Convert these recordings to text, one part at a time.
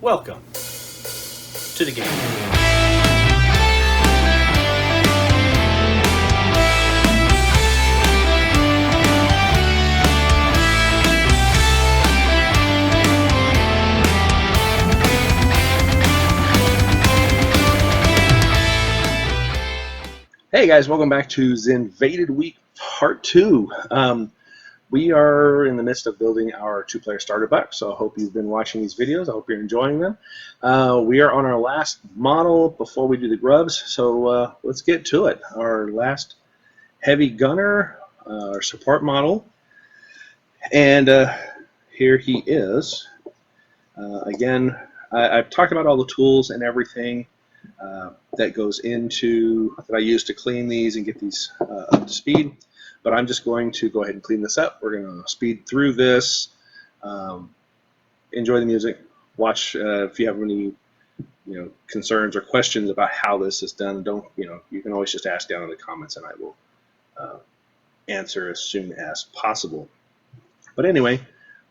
Welcome to the game. Hey guys, welcome back to ZynVaded Week Part 2. We are in the midst of building our two-player starter pack, so I hope you've been watching these videos. I hope you're enjoying them. We are on our last model before we do the grubs, so let's get to it. Our last heavy gunner, our support model, and here he is. Again, I've talked about all the tools and everything that goes into, that I use to clean these and get these up to speed. But I'm just going to go ahead and clean this up. We're going to speed through this, enjoy the music, watch if you have any concerns or questions about how this is done. You can always just ask down in the comments and I will answer as soon as possible. But anyway,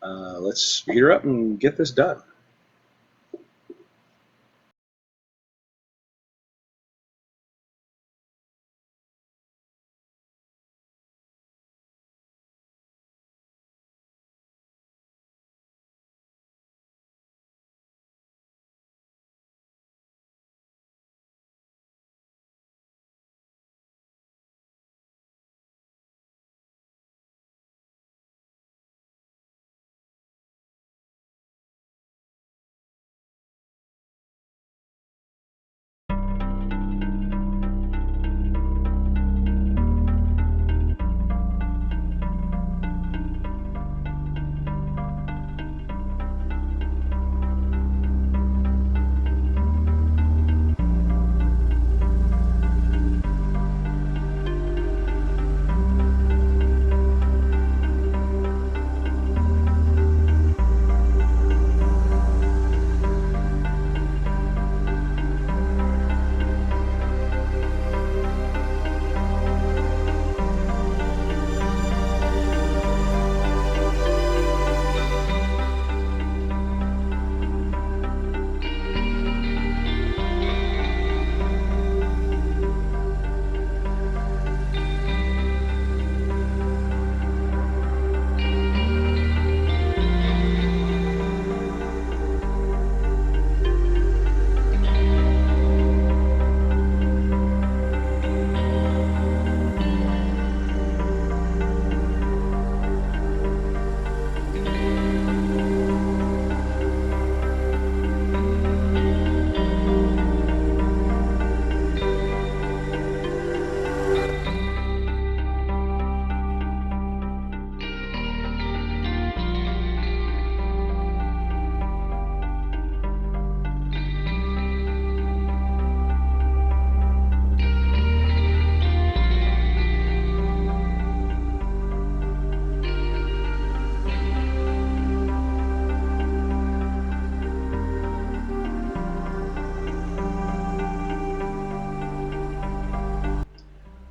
let's speed her up and get this done.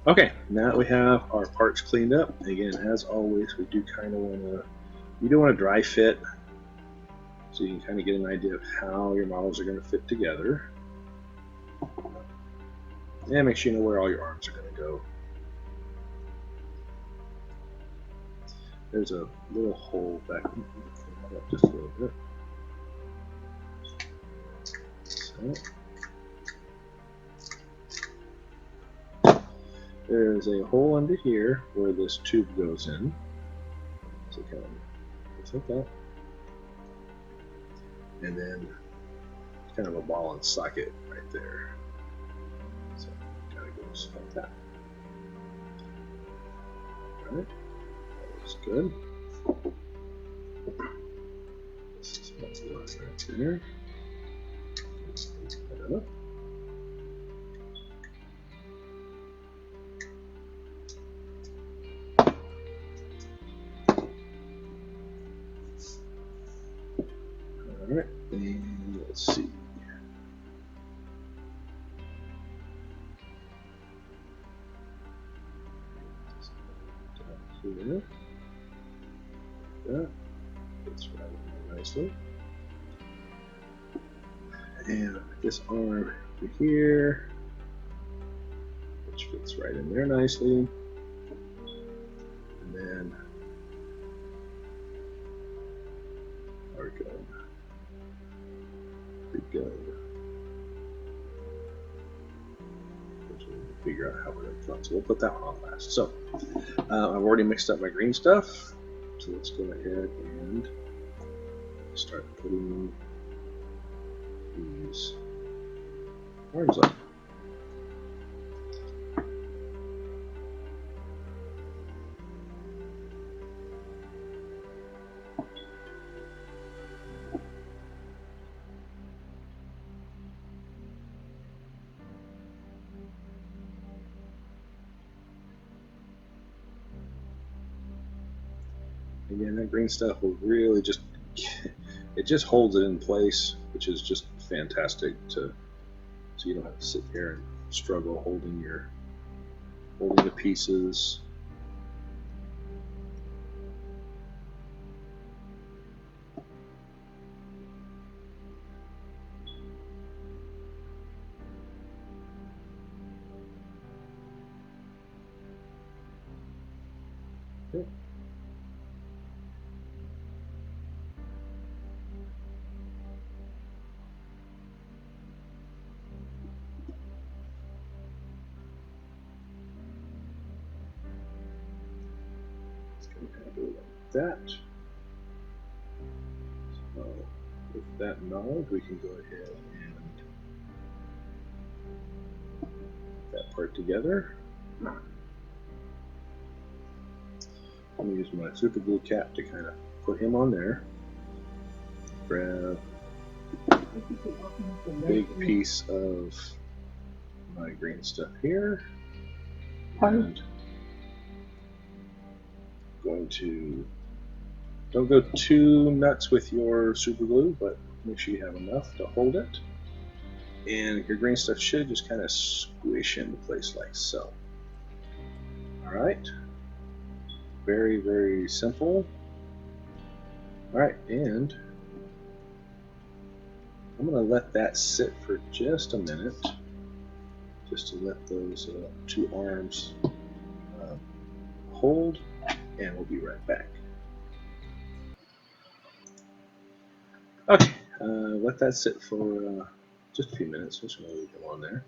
Okay, now that we have our parts cleaned up, again, as always, we do want to dry fit, so you can kind of get an idea of how your models are going to fit together. And make sure you know where all your arms are going to go. There's a little hole back, just a little bit. So. There's a hole under here where this tube goes in. So kind of just like that. And then it's kind of a ball and socket right there. So it kind of goes like that. Alright, that looks good. This is what's going right there. That up. Alright, and let's see. Here. That fits right in nicely. And this arm to here, which fits right in there nicely. And then our gun. Big gun. Figure out how we're going to run. So we'll put that one on last. So I've already mixed up my green stuff. So let's go ahead and start putting these arms up. Again, that green stuff will really just, it just holds it in place, which is just fantastic so you don't have to sit here and struggle holding the pieces. Okay. Like that. So with that knowledge, we can go ahead and put that part together. I'm going to use my super glue cap to kind of put him on there. Grab a big piece of my green stuff here. And going to, don't go too nuts with your super glue, but make sure you have enough to hold it. And your green stuff should just kind of squish into place like so. Alright. Very, very simple. Alright, and I'm going to let that sit for just a minute, just to let those two arms hold, and we'll be right back. Okay, let that sit for just a few minutes. Just going to leave them on there.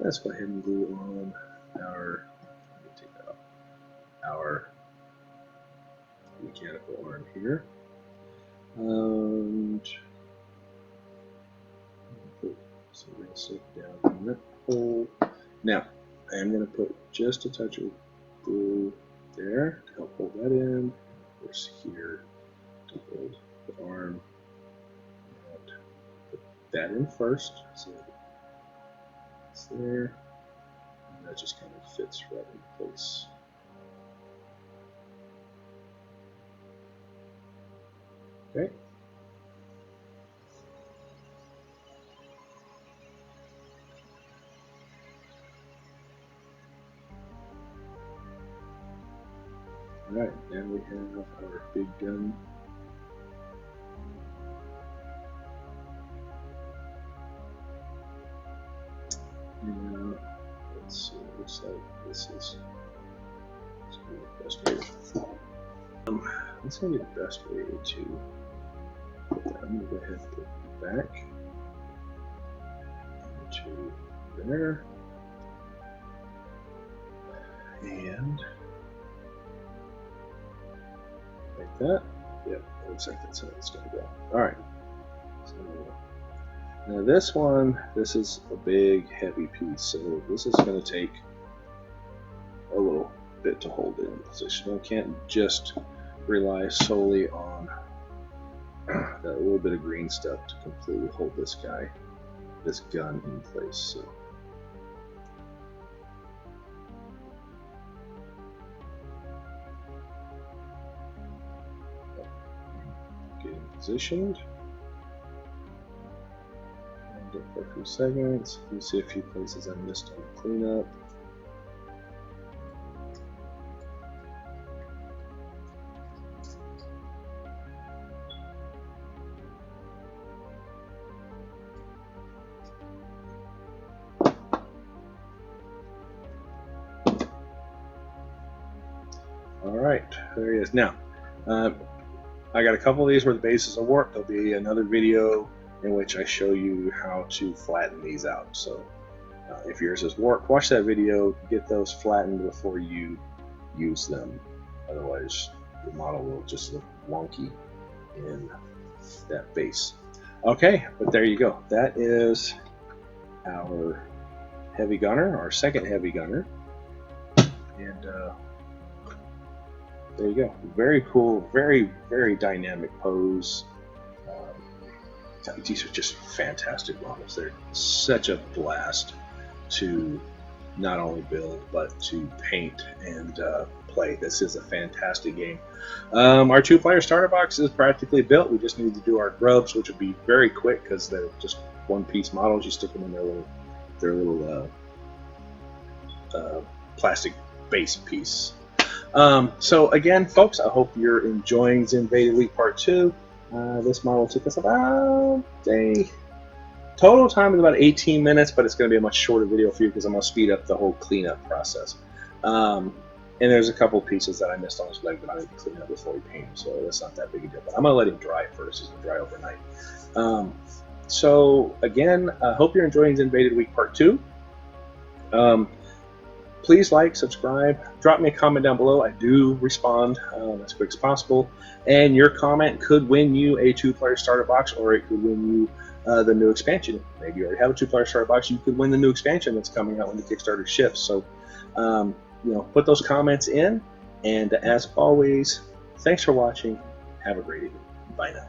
Let's go ahead and glue on our, let me take that off, our mechanical arm here. And put some green stuff down in that hole. Now, I am going to put just a touch of glue there to help hold that in. Of course, here to hold the arm. And put that in first, so it's there. And that just kind of fits right in place. Okay. Alright, now we have our big gun. And let's see, it looks like this is the best way. Let's see the best way to put that. I'm going to go ahead and put it back into there. And like that. Yep, it looks like that's how it's going to go. Alright. So now this one, this is a big heavy piece, so this is going to take a little bit to hold it in position. I can't just rely solely on that little bit of green stuff to completely hold this guy, this gun in place. So getting positioned. And for a few seconds. You see a few places I missed on the cleanup. right, there he is. Now, I got a couple of these where the bases will work. There'll be another video in which I show you how to flatten these out. So if yours has worked, watch that video, get those flattened before you use them. Otherwise, the model will just look wonky in that base. Okay, but there you go. That is our heavy gunner, our second heavy gunner. And there you go. Very cool, very, very dynamic pose. These are just fantastic models. They're such a blast to not only build, but to paint and play. This is a fantastic game. Our 2-player starter box is practically built. We just need to do our grubs, which will be very quick because they're just one-piece models. You stick them in their little plastic base piece. So again, folks, I hope you're enjoying ZynVaded Week Part 2. This model took us about a total time is about 18 minutes, but it's going to be a much shorter video for you because I'm going to speed up the whole cleanup process. And there's a couple pieces that I missed on his leg that I need to clean up before we paint him, so that's not that big a deal. But I'm going to let him dry first. He's going to dry overnight. So again, I hope you're enjoying ZynVaded Week Part 2. Please like, subscribe, drop me a comment down below. I do respond as quick as possible. And your comment could win you a 2-player starter box, or it could win you the new expansion. Maybe you already have a 2-player starter box. You could win the new expansion that's coming out when the Kickstarter ships. So, put those comments in. And as always, thanks for watching. Have a great evening. Bye now.